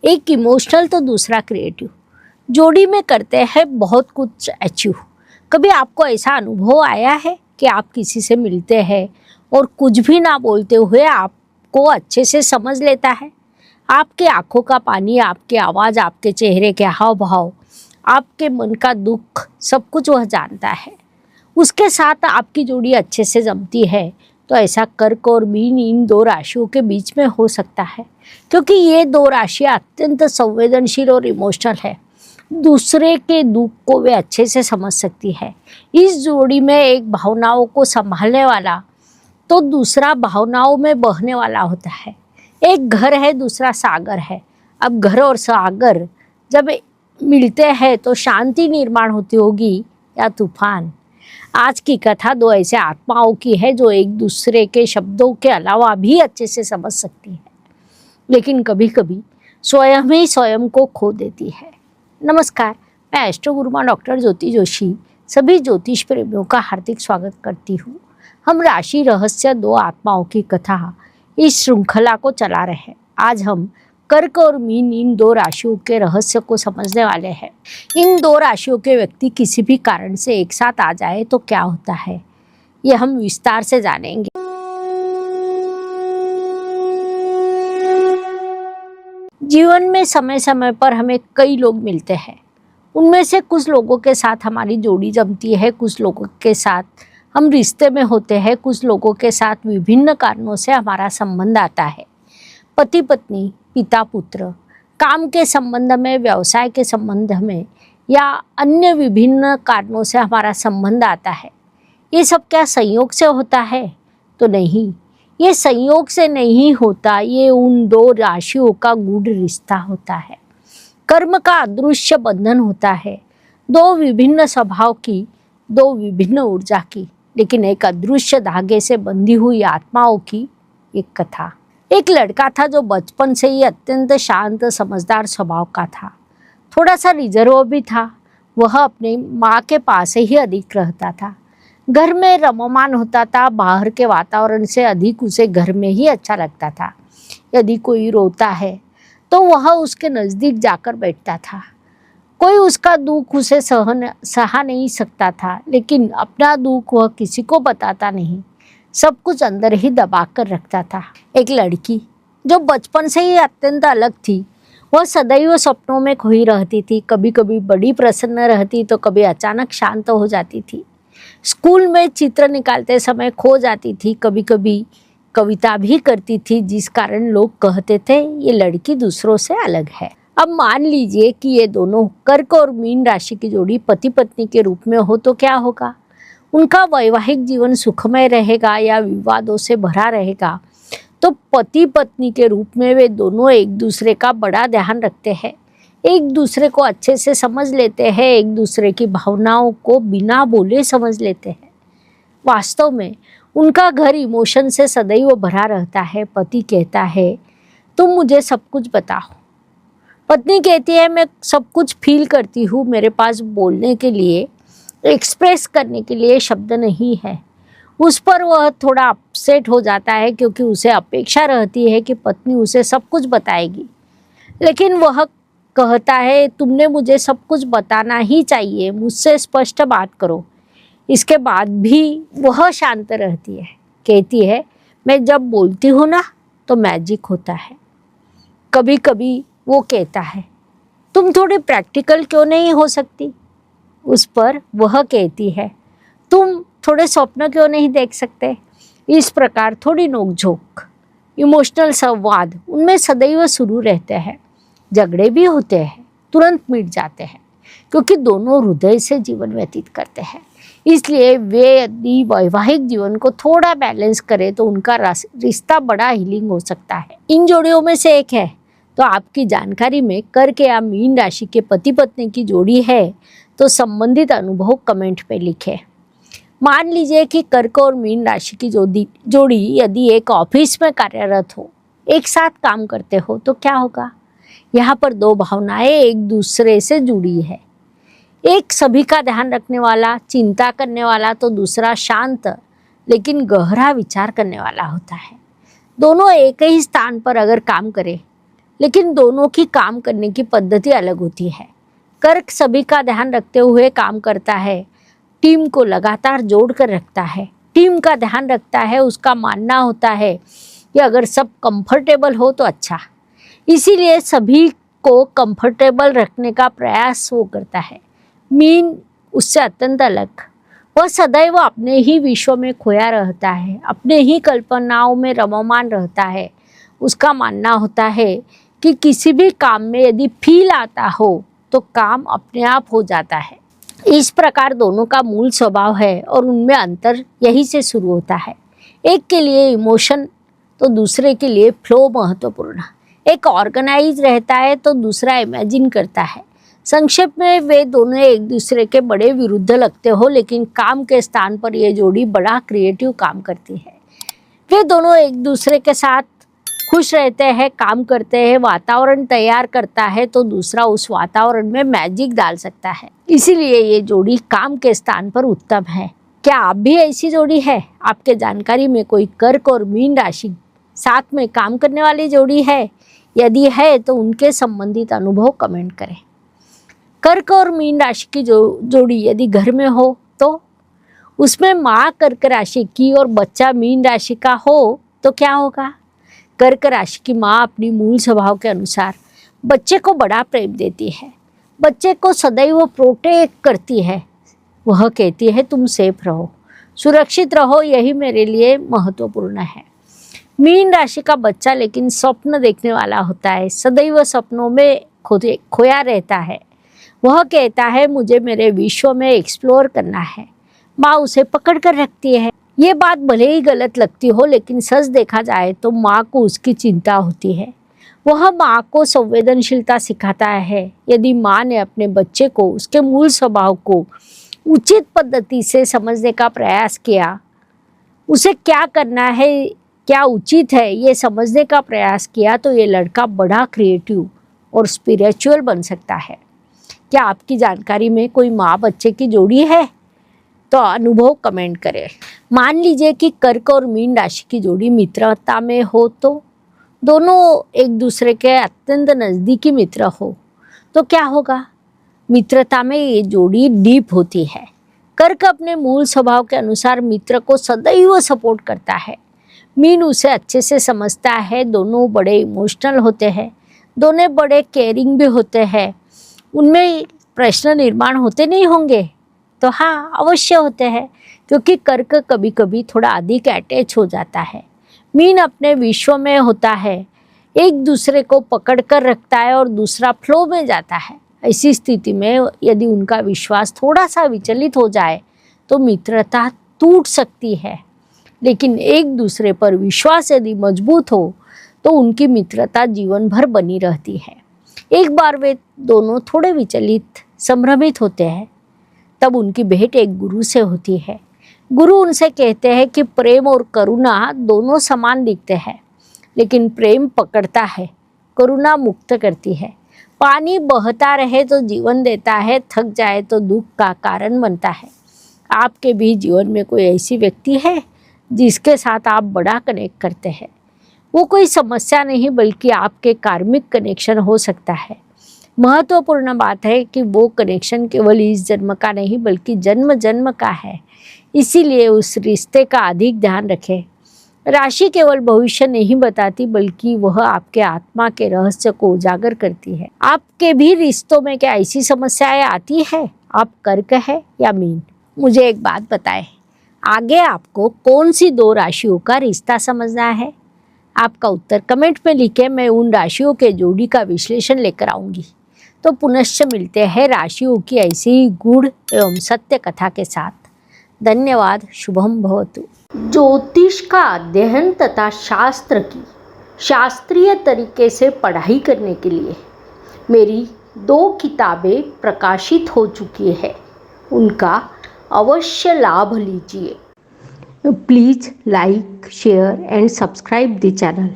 एक इमोशनल तो दूसरा क्रिएटिव। जोड़ी में करते हैं बहुत कुछ अचीव। कभी आपको ऐसा अनुभव आया है कि आप किसी से मिलते हैं और कुछ भी ना बोलते हुए आपको अच्छे से समझ लेता है? आपकी आंखों का पानी, आपकी आवाज़, आपके चेहरे के हाव भाव, आपके मन का दुख, सब कुछ वह जानता है। उसके साथ आपकी जोड़ी अच्छे से जमती है तो ऐसा कर्क और मीन इन दो राशियों के बीच में हो सकता है, क्योंकि ये दो राशियाँ अत्यंत संवेदनशील और इमोशनल है। दूसरे के दुख को वे अच्छे से समझ सकती है। इस जोड़ी में एक भावनाओं को संभालने वाला तो दूसरा भावनाओं में बहने वाला होता है। एक घर है, दूसरा सागर है। अब घर और सागर जब मिलते हैं तो शांति निर्माण होती होगी या तूफान। आज की कथा दो ऐसे आत्माओं की है जो एक दूसरे के शब्दों के अलावा भी अच्छे से समझ सकती है, लेकिन कभी कभी स्वयं ही स्वयं को खो देती है। नमस्कार, मैं एस्ट्रो गुरुमा डॉक्टर ज्योति जोशी सभी ज्योतिष प्रेमियों का हार्दिक स्वागत करती हूँ। हम राशि रहस्य दो आत्माओं की कथा इस श्रृंखला को चला रहे हैं। आज हम कर्क और मीन इन दो राशियों के रहस्य को समझने वाले हैं। इन दो राशियों के व्यक्ति किसी भी कारण से एक साथ आ जाए तो क्या होता है, ये हम विस्तार से जानेंगे। जीवन में समय समय पर हमें कई लोग मिलते हैं। उनमें से कुछ लोगों के साथ हमारी जोड़ी जमती है, कुछ लोगों के साथ हम रिश्ते में होते हैं, कुछ लोगों के साथ विभिन्न कारणों से हमारा संबंध आता है। पति पत्नी, पिता पुत्र, काम के संबंध में, व्यवसाय के संबंध में या अन्य विभिन्न कारणों से हमारा संबंध आता है। ये सब क्या संयोग से होता है? तो नहीं, ये संयोग से नहीं होता। ये उन दो राशियों का गूढ़ रिश्ता होता है। कर्म का अदृश्य बंधन होता है। दो विभिन्न स्वभाव की, दो विभिन्न ऊर्जा की, लेकिन एक अदृश्य धागे से बंधी हुई आत्माओं की एक कथा। एक लड़का था जो बचपन से ही अत्यंत शांत समझदार स्वभाव का था। थोड़ा सा रिजर्व भी था। वह अपने माँ के पास ही अधिक रहता था। घर में रममान होता था। बाहर के वातावरण से अधिक उसे घर में ही अच्छा लगता था। यदि कोई रोता है तो वह उसके नज़दीक जाकर बैठता था। कोई उसका दुख उसे सहा नहीं सकता था, लेकिन अपना दुख वह किसी को बताता नहीं, सब कुछ अंदर ही दबा कर रखता था। एक लड़की जो बचपन से ही अत्यंत अलग थी, वह सदैव सपनों में खोई रहती थी। कभी कभी बड़ी प्रसन्न रहती तो कभी अचानक शांत हो जाती थी। स्कूल में चित्र निकालते समय खो जाती थी। कभी कभी कविता भी करती थी, जिस कारण लोग कहते थे ये लड़की दूसरों से अलग है। अब मान लीजिए कि ये दोनों कर्क और मीन राशि की जोड़ी पति पत्नी के रूप में हो तो क्या होगा? उनका वैवाहिक जीवन सुखमय रहेगा या विवादों से भरा रहेगा? तो पति पत्नी के रूप में वे दोनों एक दूसरे का बड़ा ध्यान रखते हैं, एक दूसरे को अच्छे से समझ लेते हैं, एक दूसरे की भावनाओं को बिना बोले समझ लेते हैं। वास्तव में उनका घर इमोशन से सदैव भरा रहता है। पति कहता है तुम मुझे सब कुछ बताओ। पत्नी कहती है मैं सब कुछ फील करती हूँ, मेरे पास बोलने के लिए, एक्सप्रेस करने के लिए शब्द नहीं है। उस पर वह थोड़ा अपसेट हो जाता है, क्योंकि उसे अपेक्षा रहती है कि पत्नी उसे सब कुछ बताएगी, लेकिन वह कहता है तुमने मुझे सब कुछ बताना ही चाहिए, मुझसे स्पष्ट बात करो। इसके बाद भी वह शांत रहती है। कहती है मैं जब बोलती हूँ ना तो मैजिक होता है। कभी कभी वो कहता है तुम थोड़ी प्रैक्टिकल क्यों नहीं हो सकती? उस पर वह कहती है तुम थोड़े स्वप्न क्यों नहीं देख सकते? इस प्रकार थोड़ी नोकझोंक, इमोशनल संवाद उनमें सदैव शुरू रहते हैं। झगड़े भी होते हैं, तुरंत मिट जाते हैं, क्योंकि दोनों हृदय से जीवन व्यतीत करते हैं। इसलिए वे यदि वैवाहिक जीवन को थोड़ा बैलेंस करें तो उनका रिश्ता बड़ा हीलिंग हो सकता है। इन जोड़ियों में से एक है तो आपकी जानकारी में कर्क या मीन राशि के पति पत्नी की जोड़ी है तो संबंधित अनुभव कमेंट पे लिखें। मान लीजिए कि कर्क और मीन राशि की जोड़ी यदि एक ऑफिस में कार्यरत हो, एक साथ काम करते हो तो क्या होगा? यहाँ पर दो भावनाएं एक दूसरे से जुड़ी है। एक सभी का ध्यान रखने वाला, चिंता करने वाला, तो दूसरा शांत लेकिन गहरा विचार करने वाला होता है। दोनों एक ही स्थान पर अगर काम करें लेकिन दोनों की काम करने की पद्धति अलग होती है। कर्क सभी का ध्यान रखते हुए काम करता है, टीम को लगातार जोड़ कर रखता है, टीम का ध्यान रखता है। उसका मानना होता है कि अगर सब कंफर्टेबल हो तो अच्छा, इसीलिए सभी को कंफर्टेबल रखने का प्रयास वो करता है। मीन उससे अत्यंत अलग, वह सदैव अपने ही विश्व में खोया रहता है, अपने ही कल्पनाओं में रममान रहता है। उसका मानना होता है कि किसी भी काम में यदि फील आता हो तो काम अपने आप हो जाता है। इस प्रकार दोनों का मूल स्वभाव है और उनमें अंतर यही से शुरू होता है। एक के लिए इमोशन तो दूसरे के लिए फ्लो महत्वपूर्ण। एक ऑर्गेनाइज रहता है तो दूसरा इमेजिन करता है। संक्षेप में वे दोनों एक दूसरे के बड़े विरुद्ध लगते हो, लेकिन काम के स्थान पर यह जोड़ी बड़ा क्रिएटिव काम करती है। वे दोनों एक दूसरे के साथ खुश रहते हैं, काम करते हैं, वातावरण तैयार करता है तो दूसरा उस वातावरण में मैजिक डाल सकता है। इसीलिए ये जोड़ी काम के स्थान पर उत्तम है। क्या आप भी ऐसी जोड़ी है? आपके जानकारी में कोई कर्क और मीन राशि साथ में काम करने वाली जोड़ी है? यदि है तो उनके संबंधित अनुभव कमेंट करें। कर्क और मीन राशि की जोड़ी यदि घर में हो तो उसमें माँ कर्क राशि की और बच्चा मीन राशि का हो तो क्या होगा? कर्क राशि की माँ अपनी मूल स्वभाव के अनुसार बच्चे को बड़ा प्रेम देती है, बच्चे को सदैव प्रोटेक्ट करती है। वह कहती है तुम सेफ रहो, सुरक्षित रहो, यही मेरे लिए महत्वपूर्ण है। मीन राशि का बच्चा लेकिन स्वप्न देखने वाला होता है, सदैव सपनों में खोया रहता है। वह कहता है मुझे मेरे विश्व में एक्सप्लोर करना है। माँ उसे पकड़ कर रखती है। ये बात भले ही गलत लगती हो, लेकिन सच देखा जाए तो माँ को उसकी चिंता होती है। वह माँ को संवेदनशीलता सिखाता है। यदि माँ ने अपने बच्चे को उसके मूल स्वभाव को उचित पद्धति से समझने का प्रयास किया, उसे क्या करना है, क्या उचित है, ये समझने का प्रयास किया, तो ये लड़का बड़ा क्रिएटिव और स्पिरिचुअल बन सकता है। क्या आपकी जानकारी में कोई माँ बच्चे की जोड़ी है? तो अनुभव कमेंट करें। मान लीजिए कि कर्क और मीन राशि की जोड़ी मित्रता में हो तो दोनों एक दूसरे के अत्यंत नज़दीकी मित्र हो तो क्या होगा? मित्रता में ये जोड़ी डीप होती है। कर्क अपने मूल स्वभाव के अनुसार मित्र को सदैव सपोर्ट करता है। मीन उसे अच्छे से समझता है। दोनों बड़े इमोशनल होते हैं, दोनों बड़े केयरिंग भी होते हैं। उनमें प्रश्न निर्माण होते नहीं होंगे? तो हाँ, अवश्य होते हैं, क्योंकि कर्क कभी कभी थोड़ा अधिक अटैच हो जाता है। मीन अपने विश्व में होता है, एक दूसरे को पकड़ कर रखता है और दूसरा फ्लो में जाता है। ऐसी स्थिति में यदि उनका विश्वास थोड़ा सा विचलित हो जाए तो मित्रता टूट सकती है, लेकिन एक दूसरे पर विश्वास यदि मजबूत हो तो उनकी मित्रता जीवन भर बनी रहती है। एक बार वे दोनों थोड़े विचलित, संभ्रमित होते हैं, तब उनकी भेंट एक गुरु से होती है। गुरु उनसे कहते हैं कि प्रेम और करुणा दोनों समान दिखते हैं, लेकिन प्रेम पकड़ता है, करुणा मुक्त करती है। पानी बहता रहे तो जीवन देता है, थक जाए तो दुख का कारण बनता है। आपके भी जीवन में कोई ऐसी व्यक्ति है जिसके साथ आप बड़ा कनेक्ट करते हैं? वो कोई समस्या नहीं बल्कि आपके कार्मिक कनेक्शन हो सकता है। महत्वपूर्ण बात है कि वो कनेक्शन केवल इस जन्म का नहीं बल्कि जन्म जन्म का है, इसीलिए उस रिश्ते का अधिक ध्यान रखें। राशि केवल भविष्य नहीं बताती बल्कि वह आपके आत्मा के रहस्य को उजागर करती है। आपके भी रिश्तों में क्या ऐसी समस्याएं आती है? आप कर्क है या मीन? मुझे एक बात बताएं, आगे आपको कौन सी दो राशियों का रिश्ता समझना है? आपका उत्तर कमेंट में लिखें, मैं उन राशियों के जोड़ी का विश्लेषण लेकर आऊँगी। तो पुनश्च मिलते हैं राशियों की ऐसी ही गूढ़ एवं सत्य कथा के साथ। धन्यवाद। शुभम भवतु। ज्योतिष का अध्ययन तथा शास्त्र की शास्त्रीय तरीके से पढ़ाई करने के लिए मेरी 2 किताबें प्रकाशित हो चुकी है, उनका अवश्य लाभ लीजिए। Please like, share and subscribe the channel,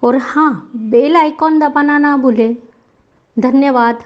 और हाँ, बेल आइकॉन दबाना ना भूलें। धन्यवाद।